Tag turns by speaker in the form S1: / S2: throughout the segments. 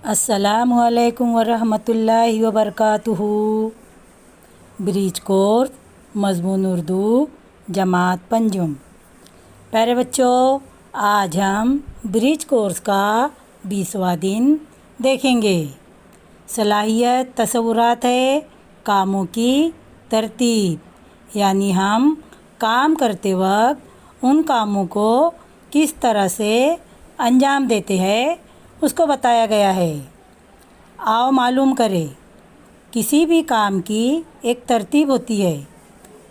S1: अस्सलामुअलैकुम वरहमतुल्लाहि वबरकातुहू। Bridge course मज़मून Urdu जमात पंजुम। प्यारे बच्चों, आज हम ब्रिज कोर्स का 20वां दिन देखेंगे। सलाहियत तसव्वुरात है कामों की तरतीब, यानी हम काम करते वक्त उन कामों को किस तरह से अंजाम देते हैं उसको बताया गया है। आओ मालूम करें। किसी भी काम की एक तरतीब होती है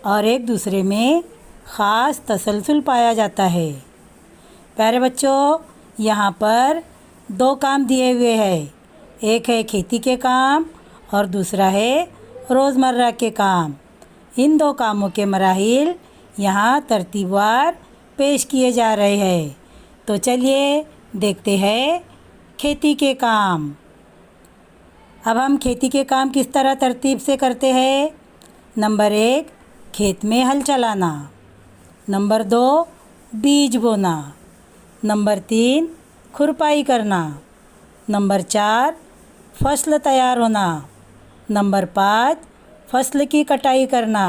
S1: और एक दूसरे में ख़ास तसलसल पाया जाता है। प्यारे बच्चों, यहाँ पर 2 काम दिए हुए हैं। एक है खेती के काम और दूसरा है रोज़मर्रा के काम। इन 2 कामों के मराहिल यहाँ तरतीबवार पेश किए जा रहे हैं। तो चलिए देखते हैं खेती के काम। अब हम खेती के काम किस तरह तरतीब से करते हैं। नंबर 1 खेत में हल चलाना। नंबर 2 बीज बोना। नंबर 3 खुरपाई करना। नंबर 4 फसल तैयार होना। नंबर 5 फसल की कटाई करना।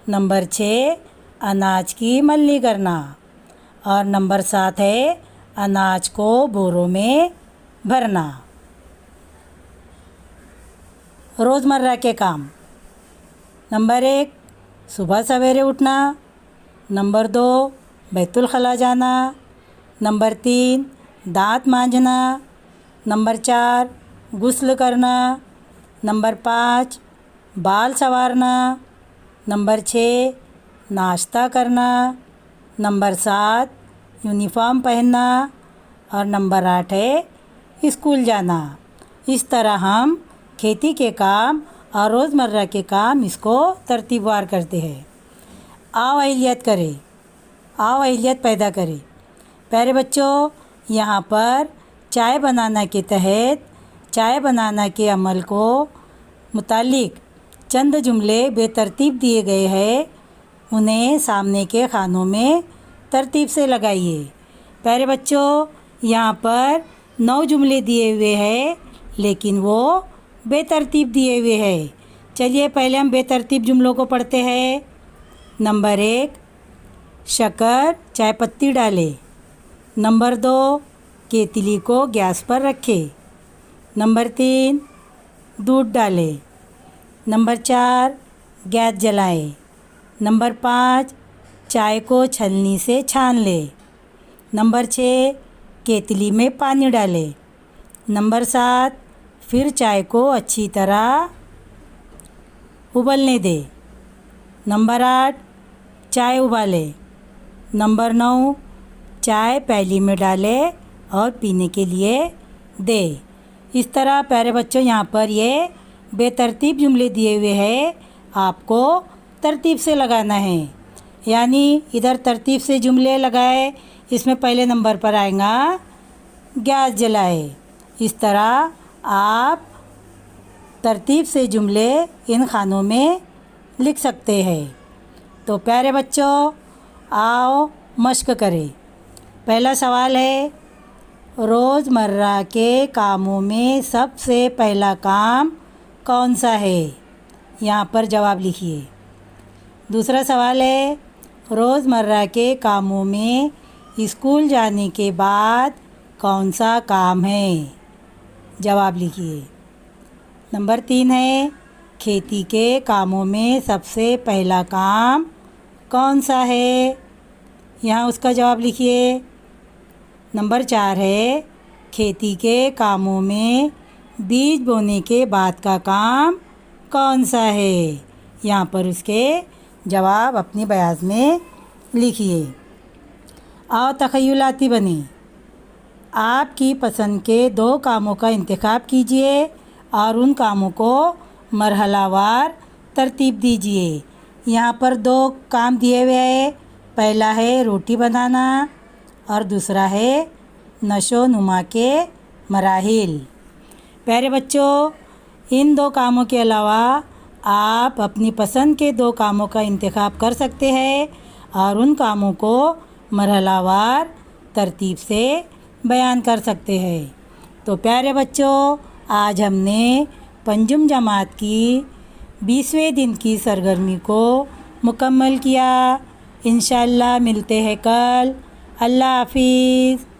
S1: नंबर 6 अनाज की मल्ली करना। और नंबर 7 है अनाज को बोरों में भरना। रोज़मर्रा के काम। नंबर 1 सुबह सवेरे उठना। नंबर 2 बैतुल खला जाना। नंबर 3 दांत मांजना। नंबर 4 गुस्ल करना। नंबर 5 बाल संवारना। नंबर 6 नाश्ता करना। नंबर 7 यूनिफॉर्म पहनना। और नंबर 8 है स्कूल जाना। इस तरह हम खेती के काम और रोज़मर्रा के काम इसको तरतीबवार करते हैं। आओ अहलियत करें, आओ अहलियत पैदा करें। प्यारे बच्चों, यहाँ पर चाय बनाना के तहत चाय बनाना के अमल को मुतालिक चंद जुमले बेतरतीब दिए गए हैं। उन्हें सामने के खानों में तरतीब से लगाइए। प्यारे बच्चों, यहाँ पर 9 जुमले दिए हुए हैं, लेकिन वो बेतरतीब दिए हुए हैं। चलिए पहले हम बेतरतीब जुमलों को पढ़ते हैं। नंबर 1 शक्कर चाय पत्ती डाले। नंबर 2 केतली को गैस पर रखे। नंबर 3 दूध डाले। नंबर 4 गैस जलाए। नंबर 5 चाय को छलनी से छान ले। नंबर 6 केतली में पानी डाले। नंबर 7 फिर चाय को अच्छी तरह उबलने दे। नंबर 8 चाय उबाले। नंबर 9 चाय प्याली में डाले और पीने के लिए दे। इस तरह प्यारे बच्चों, यहाँ पर ये बेतरतीब जुमले दिए हुए हैं, आपको तरतीब से लगाना है। यानी इधर तरतीब से जुमले लगाए, इसमें पहले नंबर पर आएगा गैस जलाए। इस तरह आप तरतीब से जुमले इन खानों में लिख सकते हैं। तो प्यारे बच्चों, आओ मश्क करें। पहला सवाल है, रोज़मर्रा के कामों में सबसे पहला काम कौन सा है? यहाँ पर जवाब लिखिए। दूसरा सवाल है, रोज़मर्रा के कामों में स्कूल जाने के बाद कौन सा काम है? जवाब लिखिए। नंबर 3 है, खेती के कामों में सबसे पहला काम कौन सा है? यहाँ उसका जवाब लिखिए। नंबर 4 है, खेती के कामों में बीज बोने के बाद का काम कौन सा है? यहाँ पर उसके जवाब अपनी बयान में लिखिए। आओ तख़य्युलाती बने। आपकी पसंद के 2 कामों का इंतखाब कीजिए और उन कामों को मरहलावार तरतीब दीजिए। यहाँ पर 2 काम दिए हुए हैं। पहला है रोटी बनाना और दूसरा है नशो नुमा के मराहिल। प्यारे बच्चों, इन 2 कामों के अलावा आप अपनी पसंद के 2 कामों का इंतखाब कर सकते हैं और उन कामों को मरहलावार तरतीब से बयान कर सकते हैं। तो प्यारे बच्चों, आज हमने पंजुम जमात की 20वें दिन की सरगर्मी को मुकम्मल किया। इंशाअल्लाह मिलते हैं कल। अल्लाह हाफिज़।